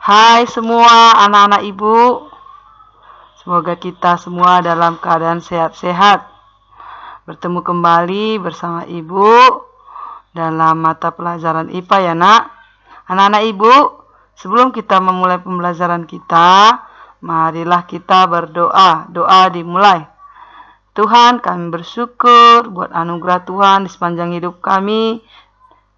Hai semua anak-anak ibu, semoga kita semua dalam keadaan sehat-sehat. Bertemu kembali bersama ibu dalam mata pelajaran IPA ya nak. Anak-anak ibu, sebelum kita memulai pembelajaran kita, marilah kita berdoa. Doa dimulai. Tuhan, kami bersyukur buat anugerah Tuhan di sepanjang hidup kami.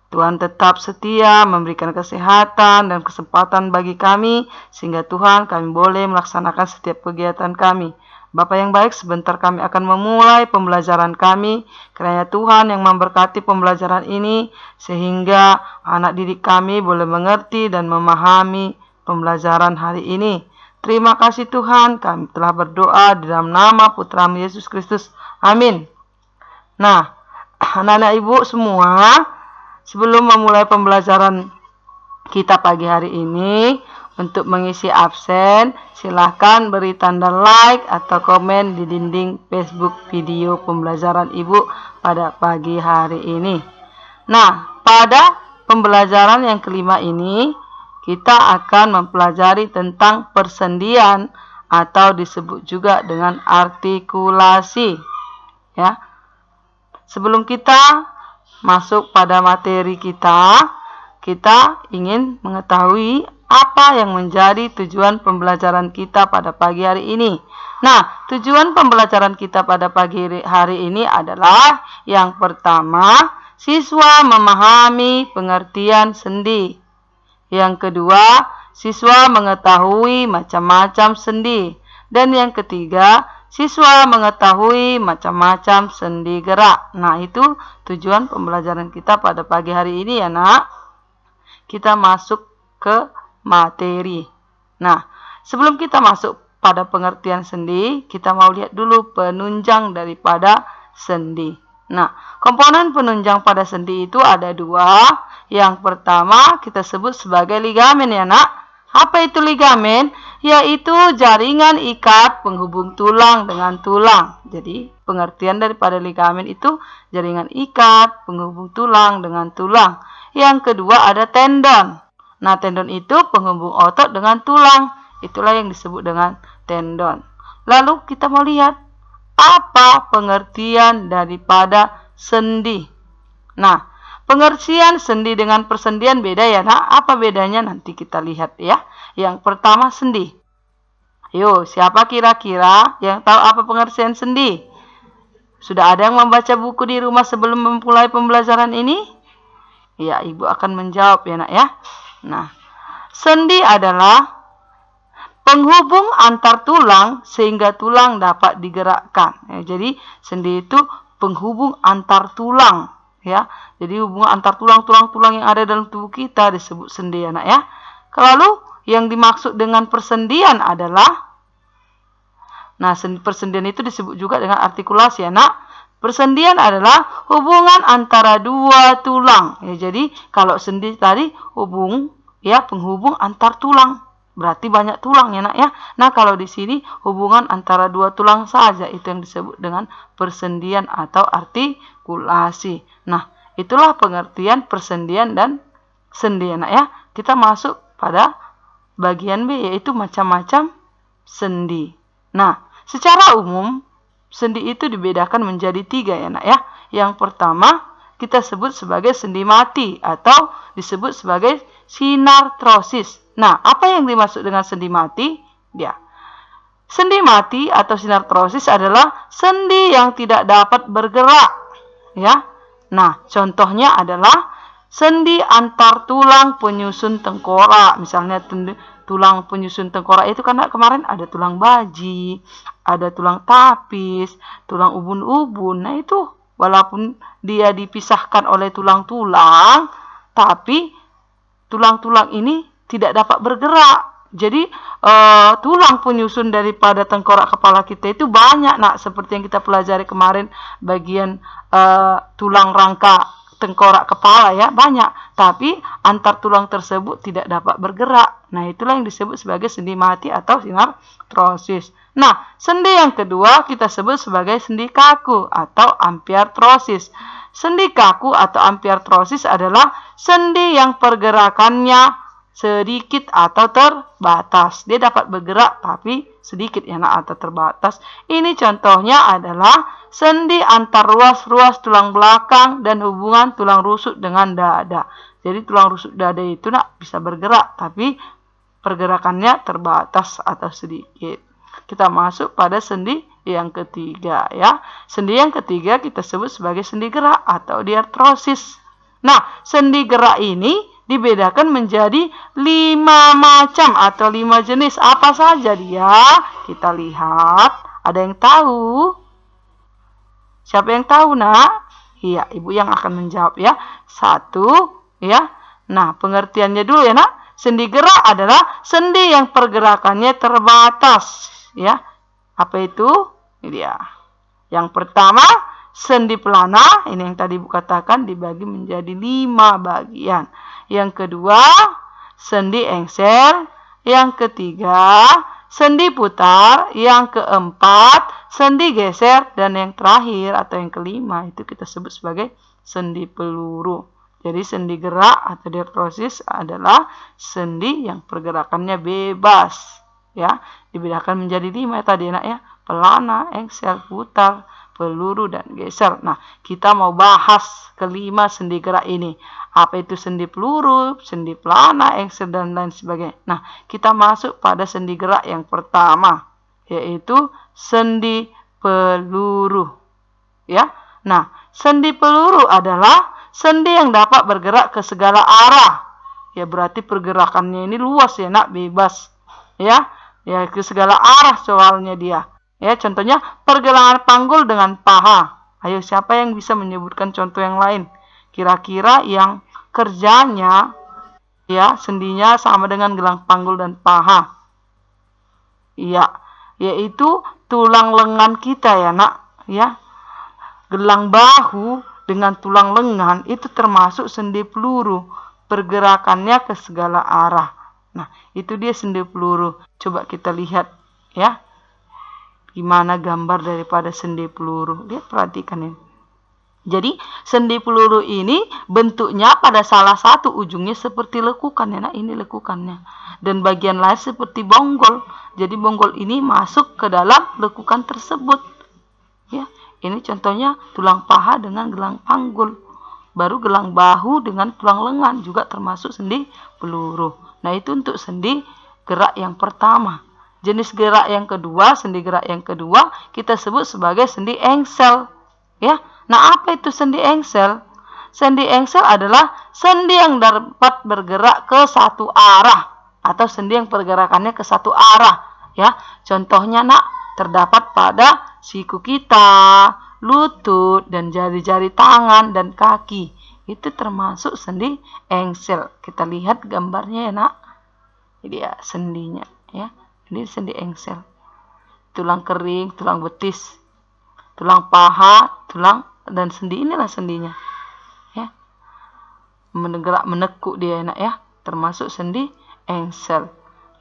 Tuhan tetap setia memberikan kesehatan dan kesempatan bagi kami, sehingga Tuhan kami boleh melaksanakan setiap kegiatan kami. Bapa yang baik, sebentar kami akan memulai pembelajaran kami. Kiranya Tuhan yang memberkati pembelajaran ini, sehingga anak didik kami boleh mengerti dan memahami pembelajaran hari ini. Terima kasih Tuhan, kami telah berdoa di dalam nama Putra-Mu Yesus Kristus. Amin. Nah, anak-anak ibu semua, sebelum memulai pembelajaran kita pagi hari ini, untuk mengisi absen, silahkan beri tanda like atau komen di dinding Facebook video pembelajaran ibu pada pagi hari ini. Nah, pada pembelajaran yang kelima ini, kita akan mempelajari tentang persendian atau disebut juga dengan artikulasi. Ya. Sebelum kita masuk pada materi kita ingin mengetahui apa yang menjadi tujuan pembelajaran kita pada pagi hari ini. Nah, tujuan pembelajaran kita pada pagi hari ini adalah yang pertama, siswa memahami pengertian sendi. Yang kedua, siswa mengetahui macam-macam sendi. Dan yang ketiga, siswa mengetahui macam-macam sendi gerak. Nah, itu tujuan pembelajaran kita pada pagi hari ini ya nak. Kita masuk ke materi. Nah, sebelum kita masuk pada pengertian sendi, kita mau lihat dulu penunjang daripada sendi. Nah, komponen penunjang pada sendi itu ada dua. Yang pertama kita sebut sebagai ligamen ya nak. Apa itu ligamen? Yaitu jaringan ikat penghubung tulang dengan tulang. Jadi pengertian daripada ligamen itu jaringan ikat penghubung tulang dengan tulang. Yang kedua ada tendon. Nah, tendon itu penghubung otot dengan tulang. Itulah yang disebut dengan tendon. Lalu kita mau lihat apa pengertian daripada sendi. Nah, pengertian sendi dengan persendian beda ya nak. Apa bedanya nanti kita lihat ya. Yang pertama sendi. Ayo, siapa kira-kira yang tahu apa pengertian sendi? Sudah ada yang membaca buku di rumah sebelum memulai pembelajaran ini? Ya, ibu akan menjawab ya nak ya. Nah, sendi adalah penghubung antar tulang sehingga tulang dapat digerakkan. Ya, jadi sendi itu penghubung antar tulang. Ya, jadi hubungan antar tulang-tulang yang ada dalam tubuh kita disebut sendi ya nak ya. Lalu yang dimaksud dengan persendian adalah, nah persendian itu disebut juga dengan artikulasi ya nak. Persendian adalah hubungan antara dua tulang. Ya, jadi kalau sendi tadi penghubung antar tulang. Berarti banyak tulang ya nak ya. Nah, kalau di sini hubungan antara dua tulang saja, itu yang disebut dengan persendian atau artikulasi. Nah, itulah pengertian persendian dan sendi ya nak ya. Kita masuk pada bagian B, yaitu macam-macam sendi. Nah, secara umum sendi itu dibedakan menjadi 3 ya nak ya. Yang pertama kita sebut sebagai sendi mati atau disebut sebagai sinartrosis. Nah, apa yang dimaksud dengan sendi mati? Sendi mati atau sinartrosis adalah sendi yang tidak dapat bergerak. Ya. Nah, contohnya adalah sendi antar tulang penyusun tengkorak. Misalnya tulang penyusun tengkorak itu karena kemarin ada tulang baji, ada tulang tapis, tulang ubun-ubun. Nah, itu walaupun dia dipisahkan oleh tulang-tulang, tapi tulang-tulang ini tidak dapat bergerak. Jadi tulang penyusun daripada tengkorak kepala kita itu banyak nak, seperti yang kita pelajari kemarin bagian tulang rangka tengkorak kepala ya, banyak. Tapi antar tulang tersebut tidak dapat bergerak. Nah, itulah yang disebut sebagai sendi mati atau sinartrosis. Nah, sendi yang kedua kita sebut sebagai sendi kaku atau ampiartrosis. Sendi kaku atau ampiartrosis adalah sendi yang pergerakannya sedikit atau terbatas. Dia dapat bergerak tapi sedikit ya nak, atau terbatas. Ini contohnya adalah sendi antar ruas-ruas tulang belakang dan hubungan tulang rusuk dengan dada. Jadi tulang rusuk dada itu nak bisa bergerak tapi pergerakannya terbatas atau sedikit. Kita masuk pada sendi yang ketiga ya. Sendi yang ketiga kita sebut sebagai sendi gerak atau diartrosis. Nah, sendi gerak ini dibedakan menjadi 5 macam atau 5 jenis. Apa saja dia? Kita lihat. Ada yang tahu? Siapa yang tahu, nak? Iya, ibu yang akan menjawab ya. 1, ya. Nah, pengertiannya dulu ya, nak. Sendi gerak adalah sendi yang pergerakannya terbatas, ya. Apa itu? Ini dia. Yang pertama, sendi pelana, ini yang tadi ibu katakan dibagi menjadi 5 bagian. Yang kedua, sendi engsel. Yang ketiga, sendi putar. Yang keempat, sendi geser. Dan yang terakhir atau yang kelima itu kita sebut sebagai sendi peluru. Jadi sendi gerak atau diartrosis adalah sendi yang pergerakannya bebas. Ya, dibedakan menjadi 5 tadi nak ya. Pelana, engsel, putar, peluru, dan geser. Nah, kita mau bahas kelima sendi gerak ini. Apa itu sendi peluru, sendi pelana, engsel, dan lain sebagainya. Nah, kita masuk pada sendi gerak yang pertama, yaitu sendi peluru. Ya, nah, sendi peluru adalah sendi yang dapat bergerak ke segala arah. Ya, berarti pergerakannya ini luas ya nak, bebas. Ya, ke segala arah soalnya dia. Ya, contohnya pergelangan panggul dengan paha. Ayo, siapa yang bisa menyebutkan contoh yang lain? Kira-kira yang kerjanya ya sendinya sama dengan gelang panggul dan paha. Iya, yaitu tulang lengan kita ya nak, ya. Gelang bahu dengan tulang lengan itu termasuk sendi peluru. Pergerakannya ke segala arah. Nah, itu dia sendi peluru. Coba kita lihat ya. Gimana gambar daripada sendi peluru. Lihat, perhatikan ini. Jadi, sendi peluru ini bentuknya pada salah satu ujungnya seperti lekukan ya. Nah, ini lekukannya. Dan bagian lain seperti bonggol. Jadi, bonggol ini masuk ke dalam lekukan tersebut. Ya, ini contohnya tulang paha dengan gelang panggul. Baru gelang bahu dengan tulang lengan juga termasuk sendi peluru. Nah, itu untuk sendi gerak yang pertama. Jenis gerak yang kedua, sendi gerak yang kedua, kita sebut sebagai sendi engsel. Ya, nah apa itu sendi engsel? Sendi engsel adalah sendi yang dapat bergerak ke satu arah atau sendi yang pergerakannya ke satu arah. Ya, contohnya nak terdapat pada siku kita, lutut, dan jari-jari tangan dan kaki. Itu termasuk sendi engsel. Kita lihat gambarnya ya nak. Ini dia sendinya ya. Ini sendi engsel. Tulang kering, tulang betis, tulang paha, tulang, dan sendi inilah sendinya. Ya. Mengerak menekuk dia enak ya, termasuk sendi engsel.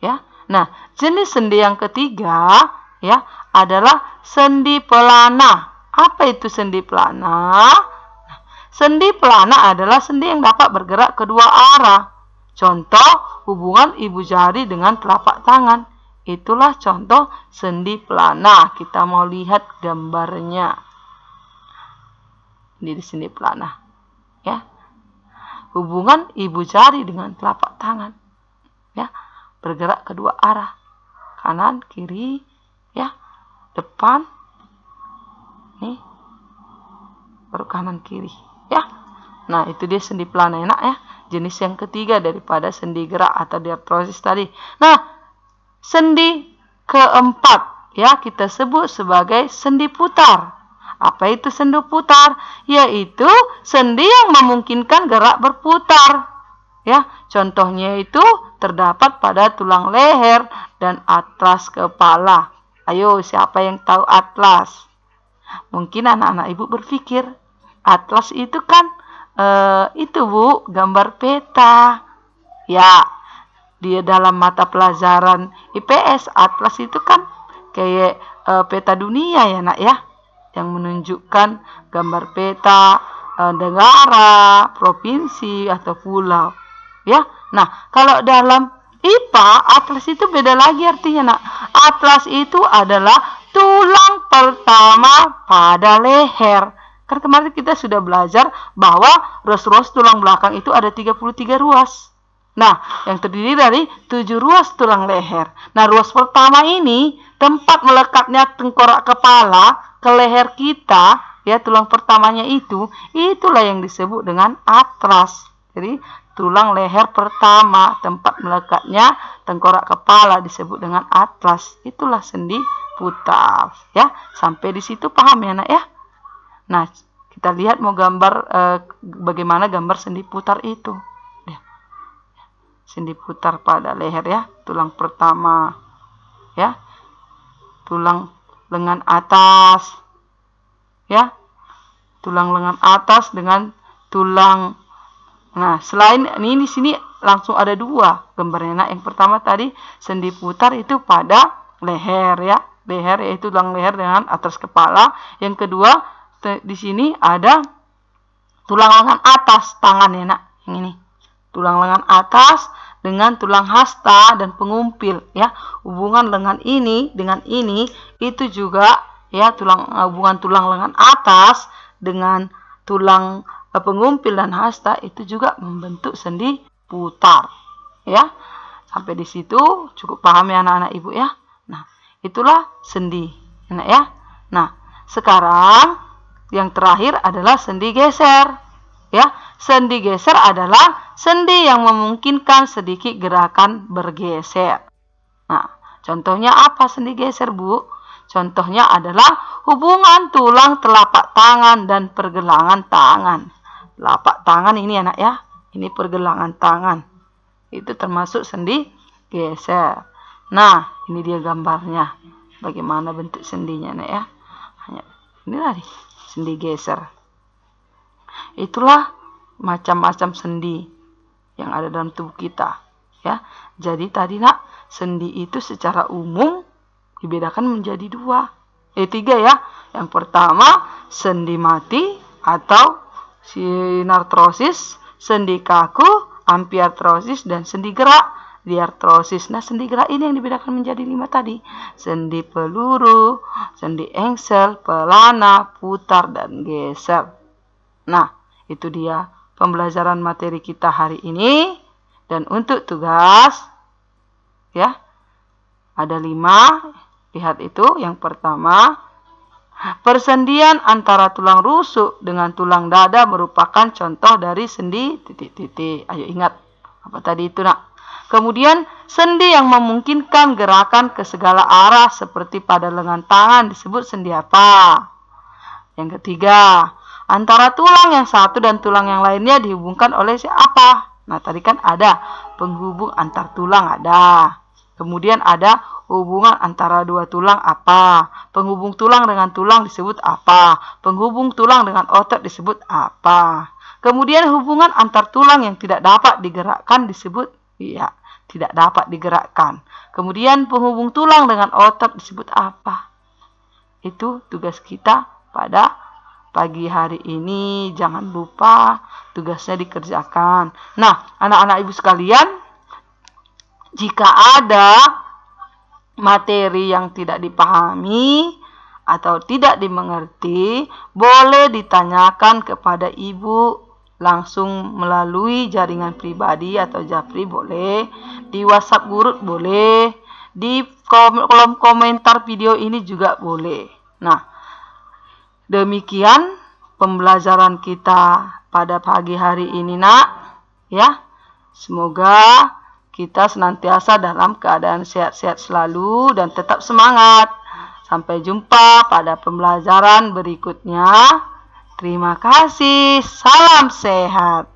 Ya. Nah, jenis sendi yang ketiga ya adalah sendi pelana. Apa itu sendi pelana? Nah, sendi pelana adalah sendi yang dapat bergerak kedua arah. Contoh hubungan ibu jari dengan telapak tangan. Itulah contoh sendi pelana. Kita mau lihat gambarnya. Ini di sendi pelana. Ya. Hubungan ibu jari dengan telapak tangan. Ya. Bergerak kedua arah. Kanan, kiri, ya. Depan. Nih. Baru kanan, kiri. Ya. Nah, itu dia sendi pelana enak ya. Jenis yang ketiga daripada sendi gerak atau diartrosis tadi. Nah, sendi keempat ya kita sebut sebagai sendi putar. Apa itu sendi putar? Yaitu sendi yang memungkinkan gerak berputar. Ya, contohnya itu terdapat pada tulang leher dan atlas kepala. Ayo, siapa yang tahu atlas? Mungkin anak-anak ibu berpikir, atlas itu kan itu bu, gambar peta. Ya, dia dalam mata pelajaran IPS, atlas itu kan kayak peta dunia ya nak ya, yang menunjukkan gambar peta negara, provinsi atau pulau. Ya. Nah, kalau dalam IPA, atlas itu beda lagi artinya, Nak. Atlas itu adalah tulang pertama pada leher. Kan kemarin kita sudah belajar bahwa ruas-ruas tulang belakang itu ada 33 ruas. Nah, yang terdiri dari 7 ruas tulang leher. Nah, ruas pertama ini tempat melekatnya tengkorak kepala ke leher kita, ya, tulang pertamanya itulah yang disebut dengan atlas. Jadi, tulang leher pertama, tempat melekatnya tengkorak kepala disebut dengan atlas. Itulah sendi putar, ya. Sampai di situ paham ya, Nak, ya? Nah, kita lihat mau gambar bagaimana gambar sendi putar itu. Sendi putar pada leher, ya, tulang pertama, ya, tulang lengan atas, ya, tulang lengan atas dengan tulang. Nah, selain ini di sini langsung ada dua gambarnya. Nah, yang pertama tadi sendi putar itu pada leher, ya, leher yaitu tulang leher dengan atas kepala. Yang kedua di sini ada tulang lengan atas tangan, ya, Nak, yang ini. Tulang lengan atas dengan tulang hasta dan pengumpil, ya. Hubungan lengan ini dengan ini itu juga, ya, hubungan tulang lengan atas dengan tulang pengumpil dan hasta itu juga membentuk sendi putar, ya. Sampai di situ cukup paham ya anak-anak Ibu, ya. Nah, itulah sendi, enak, ya. Nah, sekarang yang terakhir adalah sendi geser. Ya, sendi geser adalah sendi yang memungkinkan sedikit gerakan bergeser. Nah, contohnya apa sendi geser, Bu? Contohnya adalah hubungan tulang telapak tangan dan pergelangan tangan. Telapak tangan ini, anak, ya. Ini pergelangan tangan. Itu termasuk sendi geser. Nah, ini dia gambarnya. Bagaimana bentuk sendinya, anak, ya. Inilah sendi geser. Itulah macam-macam sendi yang ada dalam tubuh kita, ya. Jadi tadi, Nak, sendi itu secara umum dibedakan menjadi tiga, ya. Yang pertama sendi mati atau sinartrosis, sendi kaku, amfiartrosis, dan sendi gerak, diartrosis. Nah, sendi gerak ini yang dibedakan menjadi 5 tadi. Sendi peluru, sendi engsel, pelana, putar, dan geser. Nah, itu dia pembelajaran materi kita hari ini. Dan untuk tugas, ya, ada 5. Lihat itu. Yang pertama, persendian antara tulang rusuk dengan tulang dada merupakan contoh dari sendi titik-titik. Ayo ingat apa tadi itu, Nak. Kemudian, sendi yang memungkinkan gerakan ke segala arah seperti pada lengan tangan disebut sendi apa? Yang ketiga, antara tulang yang satu dan tulang yang lainnya dihubungkan oleh siapa? Nah, tadi kan ada penghubung antar tulang ada. Kemudian ada hubungan antara dua tulang apa? Penghubung tulang dengan tulang disebut apa? Penghubung tulang dengan otot disebut apa? Kemudian hubungan antar tulang yang tidak dapat digerakkan disebut, ya, tidak dapat digerakkan. Kemudian penghubung tulang dengan otot disebut apa? Itu tugas kita pada pagi hari ini. Jangan lupa tugasnya dikerjakan. Nah, anak-anak Ibu sekalian, jika ada materi yang tidak dipahami atau tidak dimengerti, boleh ditanyakan kepada Ibu langsung melalui jaringan pribadi atau japri boleh, di WhatsApp guru boleh, di kolom komentar video ini juga boleh. Nah, demikian pembelajaran kita pada pagi hari ini, Nak, ya. Semoga kita senantiasa dalam keadaan sehat-sehat selalu dan tetap semangat. Sampai jumpa pada pembelajaran berikutnya. Terima kasih. Salam sehat.